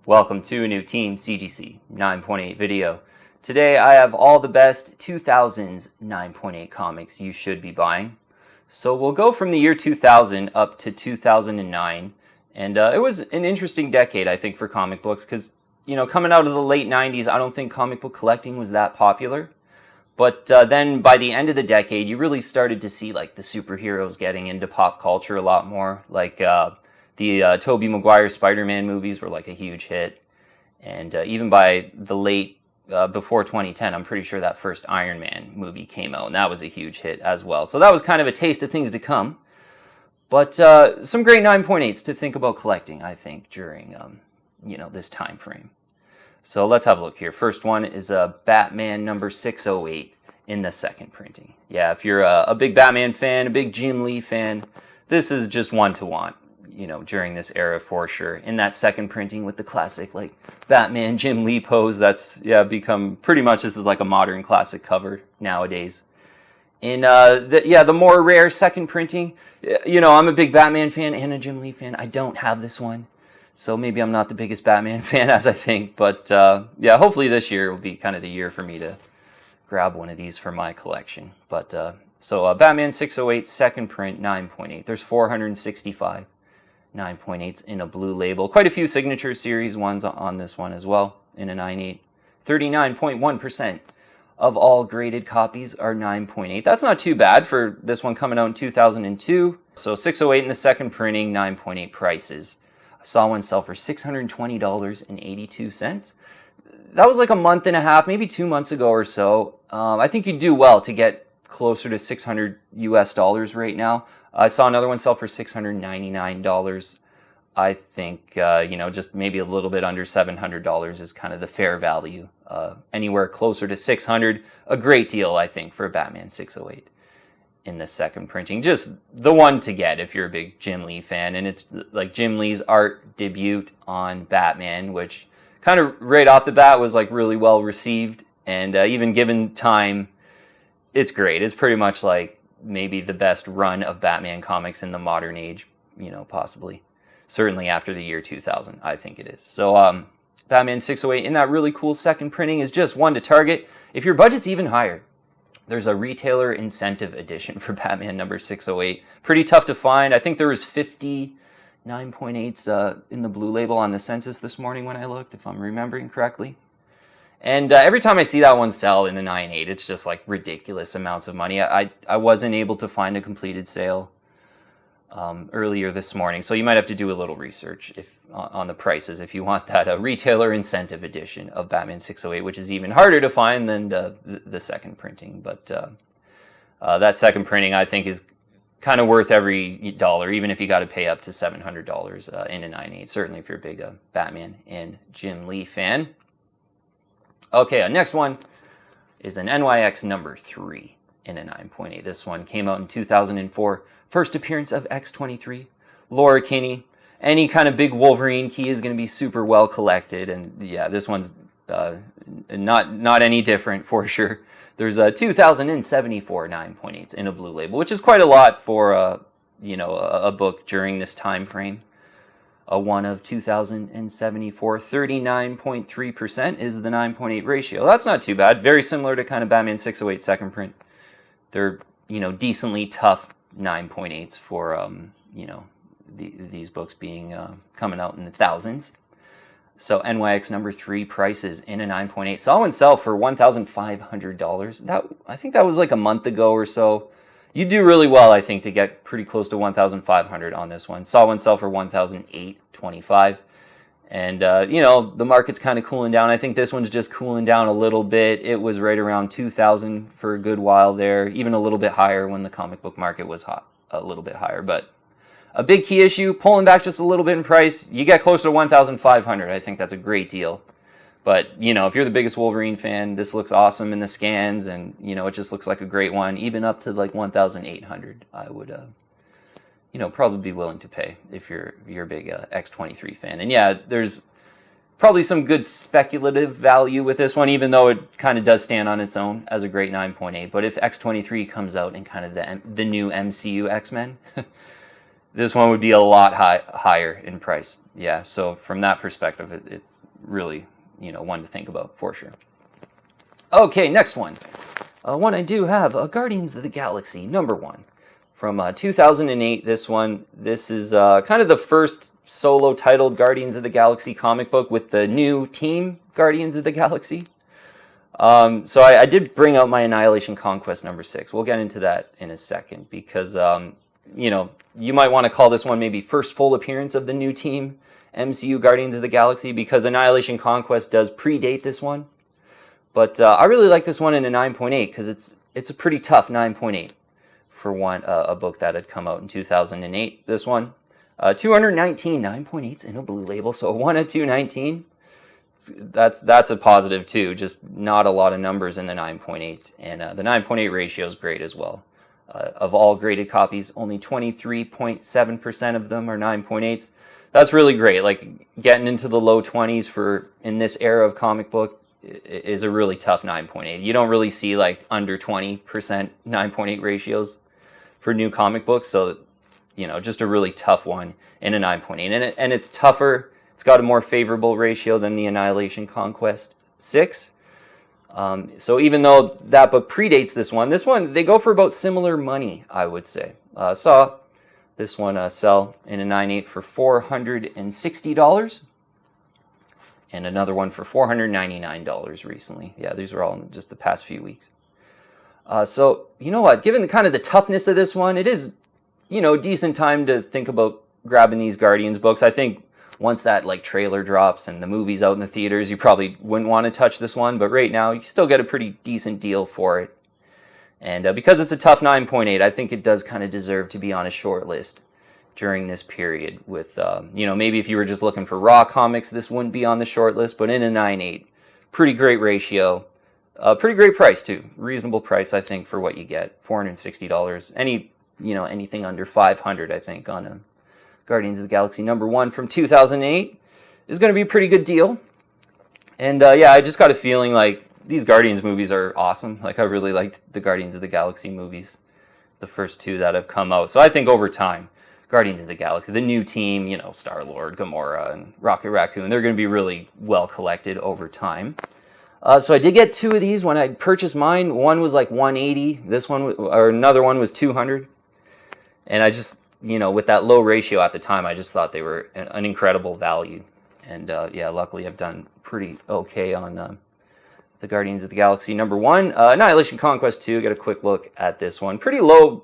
Welcome to a new Team CGC 9.8 video. Today I have all the best 2000s 9.8 comics you should be buying. So we'll go from the year 2000 up to 2009, and it was an interesting decade, I think, for comic books because, coming out of the late 90s, I don't think comic book collecting was that popular. But then by the end of the decade, you really started to see like the superheroes getting into pop culture a lot more. Like the Tobey Maguire Spider-Man movies were like a huge hit. And even by the late, before 2010, I'm pretty sure that first Iron Man movie came out, and that was a huge hit as well. So that was kind of a taste of things to come. But some great 9.8s to think about collecting, I think, during, this time frame. So let's have a look here. First one is Batman number 608 in the second printing. Yeah, if you're a big Batman fan, a big Jim Lee fan, this is just one to want, during this era for sure. In that second printing with the classic, like, Batman Jim Lee pose, that's, become pretty much, this is like a modern classic cover nowadays. In the more rare second printing, I'm a big Batman fan and a Jim Lee fan. I don't have this one. So maybe I'm not the biggest Batman fan as I think, but hopefully this year will be kind of the year for me to grab one of these for my collection. But so Batman 608 second print 9.8. There's 465 9.8s in a blue label. Quite a few signature series ones on this one as well in a 9.8. 39.1% of all graded copies are 9.8. That's not too bad for this one coming out in 2002. So 608 in the second printing, 9.8 prices. I saw one sell for $620.82. That was like a month and a half, maybe 2 months ago or so. I think you'd do well to get closer to $600 US right now. I saw another one sell for $699. I think, just maybe a little bit under $700 is kind of the fair value. Anywhere closer to $600, a great deal, I think, for a Batman 608. In the second printing, just the one to get if you're a big Jim Lee fan. And it's like Jim Lee's art debut on Batman, which kind of right off the bat was like really well received, and even given time, it's great. It's pretty much like maybe the best run of Batman comics in the modern age, possibly, certainly after the year 2000, I think it is. So Batman 608 in that really cool second printing is just one to target. If your budget's even higher, there's a retailer incentive edition for Batman number 608. Pretty tough to find. I think there was 50 9.8s in the blue label on the census this morning when I looked, if I'm remembering correctly. And every time I see that one sell in the 9.8, it's just like ridiculous amounts of money. I wasn't able to find a completed sale earlier this morning, so you might have to do a little research on the prices if you want that retailer incentive edition of Batman 608, which is even harder to find than the second printing. But that second printing, I think, is kind of worth every dollar, even if you got to pay up to $700 in a 9.8, certainly if you're a big Batman and Jim Lee fan. Okay, next one is an NYX number 3 in a 9.8. This one came out in 2004. First appearance of X-23, Laura Kinney. Any kind of big Wolverine key is going to be super well collected, and yeah, this one's not any different for sure. There's 2,074 9.8s in a blue label, which is quite a lot for a book during this time frame. A one of 2,074, 39.3% is the 9.8 ratio. That's not too bad. Very similar to kind of Batman 608 second print. They're decently tough 9.8s for these books being coming out in the thousands. So NYX number 3 prices in a 9.8. Saw one sell for $1,500. I think that was like a month ago or so. You do really well, I think, to get pretty close to $1,500 on this one. Saw one sell for $1,825. And, the market's kind of cooling down. I think this one's just cooling down a little bit. It was right around $2,000 for a good while there, even a little bit higher when the comic book market was hot, a little bit higher. But a big key issue, pulling back just a little bit in price. You get closer to $1,500. I think that's a great deal. But, if you're the biggest Wolverine fan, this looks awesome in the scans, and, it just looks like a great one. Even up to like $1,800, I would probably be willing to pay if you're a big X-23 fan. And yeah, there's probably some good speculative value with this one, even though it kind of does stand on its own as a great 9.8. But if X-23 comes out in kind of the new MCU X-Men, this one would be a lot higher in price. Yeah, so from that perspective, it's really, one to think about for sure. Okay, next one. One I do have, Guardians of the Galaxy #1 from 2008. This is kind of the first solo titled Guardians of the Galaxy comic book with the new team Guardians of the Galaxy. So I did bring out my Annihilation Conquest #6. We'll get into that in a second because, you might want to call this one maybe first full appearance of the new team MCU Guardians of the Galaxy, because Annihilation Conquest does predate this one. But I really like this one in a 9.8 because it's a pretty tough 9.8 for a book that had come out in 2008. This one, 219 9.8s in a blue label, so 1 of 219. That's a positive too. Just not a lot of numbers in the 9.8, and the 9.8 ratio is great as well. Of all graded copies, only 23.7% of them are 9.8s. That's really great. Like, getting into the low 20s in this era of comic book is a really tough 9.8. You don't really see like under 20% 9.8 ratios for new comic books, so just a really tough one in a 9.8. And it's tougher. It's got a more favorable ratio than the Annihilation Conquest 6. So even though that book predates this one, they go for about similar money, I would say. Saw this one sell in a 9.8 for $460, and another one for $499 recently. Yeah, these were all in just the past few weeks. So you know what? Given the toughness of this one, it is, a decent time to think about grabbing these Guardians books. I think once that trailer drops and the movie's out in the theaters, you probably wouldn't want to touch this one. But right now, you still get a pretty decent deal for it. And because it's a tough 9.8, I think it does kind of deserve to be on a short list during this period. With, maybe if you were just looking for raw comics, this wouldn't be on the short list. But in a 9.8, pretty great ratio. Pretty great price too. Reasonable price, I think, for what you get. $460. Anything under $500, I think, on a Guardians of the Galaxy #1 from 2008 is going to be a pretty good deal. And I just got a feeling like these Guardians movies are awesome. Like, I really liked the Guardians of the Galaxy movies, the first two that have come out. So I think over time, Guardians of the Galaxy, the new team, Star-Lord, Gamora, and Rocket Raccoon, they're going to be really well collected over time. So I did get 2 of these when I purchased mine. One was like $180. Another one was $200. And I just, with that low ratio at the time, I just thought they were an incredible value. And luckily I've done pretty okay on the Guardians of the Galaxy #1. Annihilation Conquest 2, get a quick look at this one. Pretty low,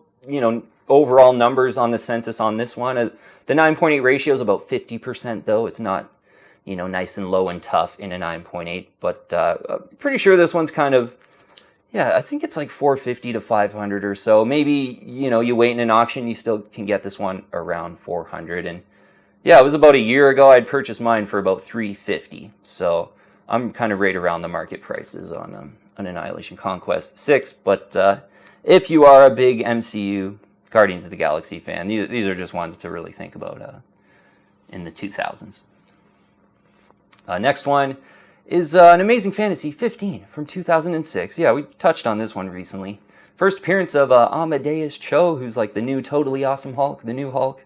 overall numbers on the census on this one. The 9.8 ratio is about 50%, though. It's not, nice and low and tough in a 9.8. But pretty sure this one's kind of, I think it's like $450 to $500 or so. Maybe, you wait in an auction, you still can get this one around $400. And it was about a year ago I'd purchased mine for about $350. So I'm kind of right around the market prices on an Annihilation Conquest 6. But if you are a big MCU Guardians of the Galaxy fan, these are just ones to really think about in the 2000s. Next one is an Amazing Fantasy 15 from 2006. Yeah, we touched on this one recently. First appearance of Amadeus Cho, who's like the new Totally Awesome Hulk, the new Hulk.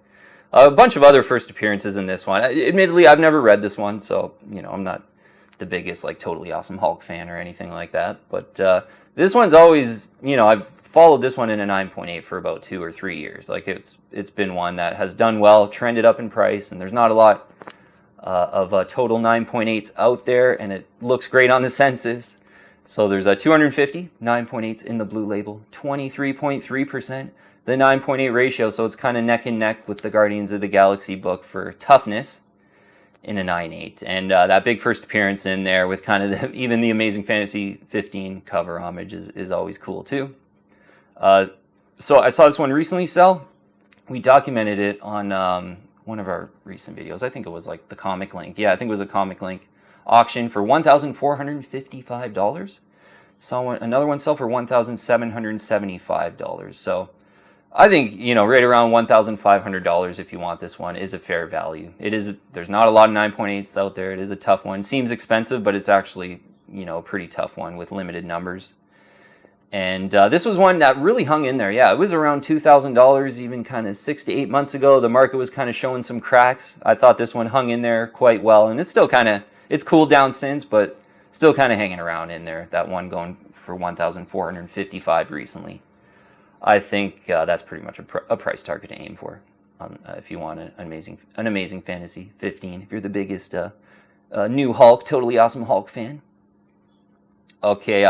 A bunch of other first appearances in this one. Admittedly, I've never read this one, so, I'm not the biggest Totally Awesome Hulk fan or anything like that. But this one's always, I've followed this one in a 9.8 for about 2 or 3 years. Like, it's been one that has done well, trended up in price, and there's not a lot of total 9.8s out there, and it looks great on the census. So there's 250 9.8s in the blue label, 23.3%, the 9.8 ratio, so it's kind of neck and neck with the Guardians of the Galaxy book for toughness in a 9.8. And that big first appearance in there with kind of even the Amazing Fantasy 15 cover homage is always cool too. So I saw this one recently sell. We documented it on one of our recent videos. I think it was like the Comic Link. Yeah, I think it was a Comic Link auction for $1,455. Saw another one sell for $1,775. So I think, right around $1,500 if you want this one is a fair value. There's not a lot of 9.8s out there. It is a tough one. Seems expensive, but it's actually, a pretty tough one with limited numbers. And this was one that really hung in there. Yeah, it was around $2,000 even kind of 6 to 8 months ago. The market was kind of showing some cracks. I thought this one hung in there quite well, and it's still kind of, it's cooled down since, but still kind of hanging around in there. That one going for 1,455 recently. I think that's pretty much a price target to aim for if you want an amazing fantasy 15. If you're the biggest new Hulk, totally awesome Hulk fan. Okay,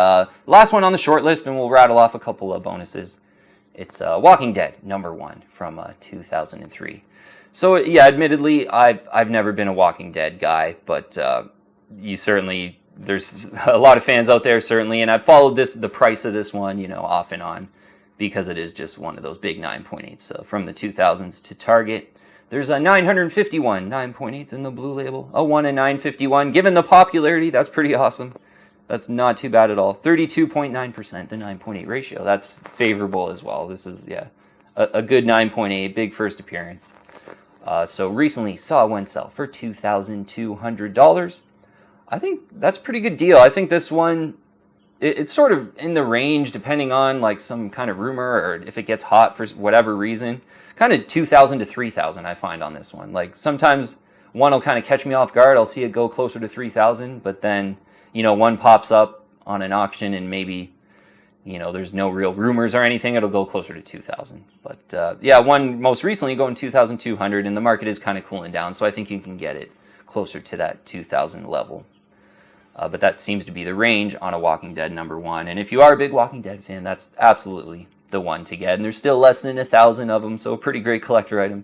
last one on the short list, and we'll rattle off a couple of bonuses. It's Walking Dead #1 from 2003. So yeah, admittedly, I've never been a Walking Dead guy, but you certainly, there's a lot of fans out there certainly, and I've followed the price of this one, you know, off and on, because it is just one of those big 9.8s from the 2000s to Target. There's a 951 9.8s in the blue label, a 1 in 951. Given the popularity, that's pretty awesome. That's not too bad at all. 32.9%, the 9.8 ratio. That's favorable as well. This is, yeah, a good 9.8, big first appearance. So recently saw one sell for $2,200. I think that's a pretty good deal. I think this one, it's sort of in the range depending on like some kind of rumor or if it gets hot for whatever reason. Kind of 2,000 to 3,000 I find on this one. Like sometimes one will kind of catch me off guard. I'll see it go closer to 3,000, but then, you know, one pops up on an auction and maybe, you know, there's no real rumors or anything, it'll go closer to 2,000. But yeah, one most recently going 2,200, and the market is kind of cooling down, so I think you can get it closer to that 2,000 level. But that seems to be the range on a Walking Dead #1. And if you are a big Walking Dead fan, that's absolutely the one to get. And there's still less than 1,000 of them, so a pretty great collector item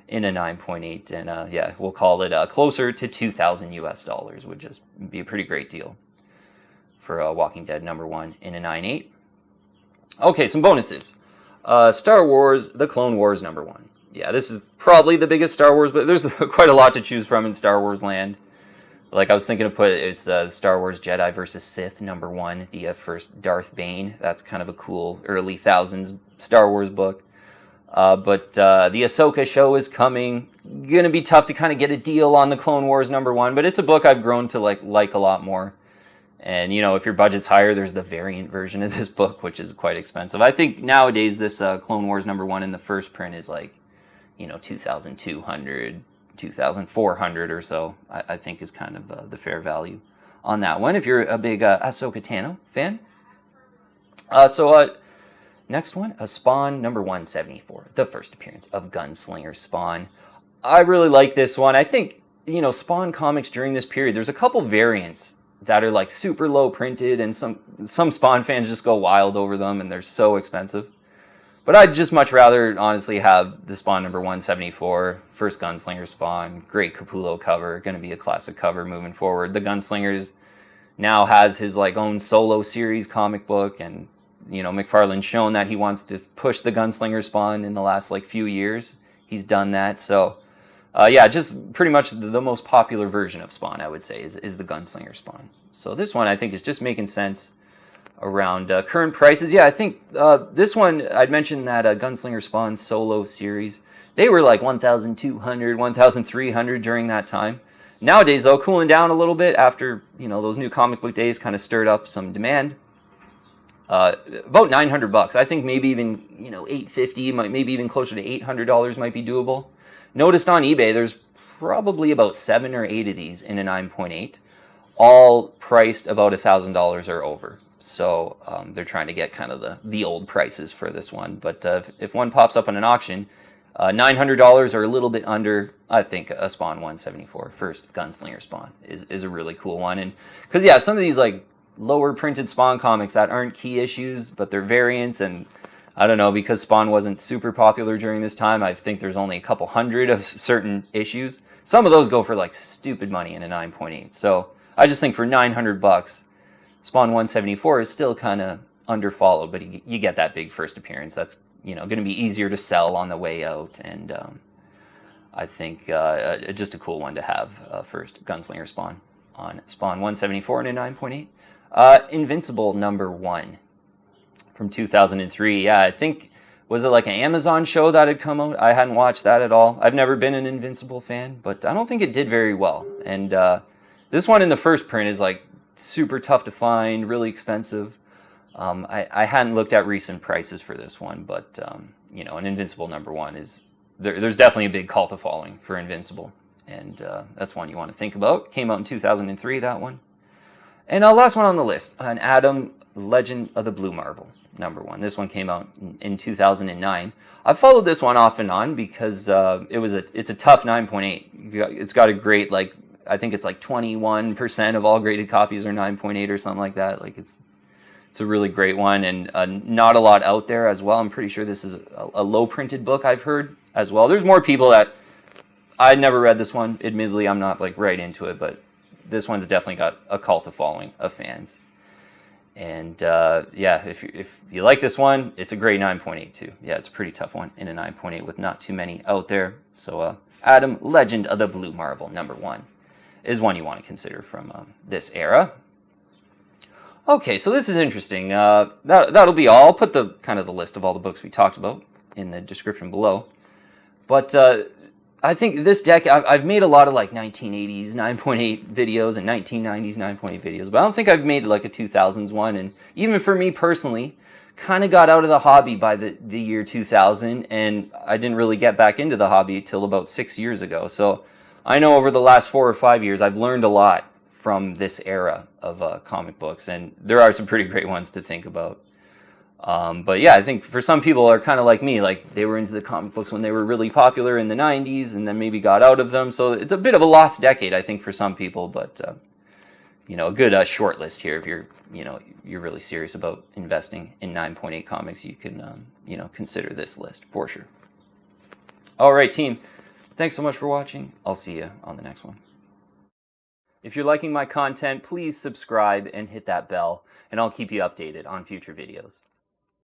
in a 9.8. And yeah, we'll call it closer to $2,000 would just be a pretty great deal for Walking Dead #1 in a 9.8. Okay, some bonuses. Star Wars, The Clone Wars #1. Yeah, this is probably the biggest Star Wars, but there's quite a lot to choose from in Star Wars land. Like I was thinking of it's Star Wars Jedi versus Sith #1, the first Darth Bane. That's kind of a cool early thousands Star Wars book. But the Ahsoka show is coming. Gonna be tough to kind of get a deal on the Clone Wars #1, but it's a book I've grown to like a lot more. And you know, if your budget's higher, there's the variant version of this book, which is quite expensive. I think nowadays this Clone Wars #1 in the first print is like, you know, 2,200. 2,400 or so, I think is kind of the fair value on that one, if you're a big Ahsoka Tano fan. Next one, Spawn #174, the first appearance of Gunslinger Spawn. I really like this one. I think, you know, Spawn comics during this period, there's a couple variants that are like super low printed, and some Spawn fans just go wild over them, and they're so expensive. But I'd just much rather, honestly, have the Spawn #174, first Gunslinger Spawn, great Capullo cover, going to be a classic cover moving forward. The Gunslingers now has his like own solo series comic book, and you know, McFarlane's shown that he wants to push the Gunslinger Spawn in the last like few years. He's done that, so yeah, just pretty much the most popular version of Spawn, I would say, is the Gunslinger Spawn. So this one I think is just making sense around current prices. Yeah, I think this one, I'd mentioned that Gunslinger Spawn solo series, they were like 1,200, 1,300 during that time. Nowadays, though, cooling down a little bit after, you know, those new comic book days kind of stirred up some demand. About $900. I think maybe even, you know, $850, maybe even closer to $800 might be doable. Noticed on eBay, there's probably about 7 or 8 of these in a 9.8, all priced about $1,000 or over. So they're trying to get kind of the old prices for this one. But if one pops up on an auction, $900 or a little bit under, I think a Spawn 174, first Gunslinger Spawn, is a really cool one. And because, yeah, some of these like lower printed Spawn comics that aren't key issues, but they're variants, and I don't know, because Spawn wasn't super popular during this time, I think there's only a couple hundred of certain issues. Some of those go for like stupid money in a 9.8. So I just think for $900, Spawn 174 is still kind of underfollowed, but you get that big first appearance. That's, you know, going to be easier to sell on the way out, and I think just a cool one to have first Gunslinger Spawn on Spawn 174 and a 9.8. Invincible #1 from 2003. Yeah, I think, was it like an Amazon show that had come out? I hadn't watched that at all. I've never been an Invincible fan, but I don't think it did very well. And this one in the first print is like super tough to find, really expensive. I hadn't looked at recent prices for this one, but you know, an Invincible #1 is there's definitely a big cult of following for Invincible, and that's one you want to think about. Came out in 2003, that one. And last one on the list, an Adam Legend of the Blue Marble #1. This one came out in 2009. I've followed this one off and on because it's a tough 9.8. It's got a great, like, I think it's like 21% of all graded copies are 9.8 or something like that. Like it's a really great one, and not a lot out there as well. I'm pretty sure this is a low printed book, I've heard as well. There's more people that I'd never read this one. Admittedly, I'm not like right into it, but this one's definitely got a cult of following of fans. And yeah, if you like this one, it's a great 9.8 too. Yeah, it's a pretty tough one in a 9.8 with not too many out there. So Adam Legend of the Blue Marble #1 is one you want to consider from this era. Okay, so this is interesting. That'll be all. I'll put the list of all the books we talked about in the description below. But I think this deck, I've made a lot of like 1980s 9.8 videos and 1990s 9.8 videos, but I don't think I've made like a 2000s one. And even for me personally, kind of got out of the hobby by the year 2000, and I didn't really get back into the hobby till about 6 years ago. So I know over the last 4 or 5 years, I've learned a lot from this era of comic books, and there are some pretty great ones to think about. But yeah, I think for some people are kind of like me, like they were into the comic books when they were really popular in the 90s and then maybe got out of them. So it's a bit of a lost decade, I think, for some people, but you know, a good short list here. If you're really serious about investing in 9.8 comics, you can you know, consider this list for sure. All right, team. Thanks so much for watching. I'll see you on the next one. If you're liking my content, please subscribe and hit that bell, and I'll keep you updated on future videos.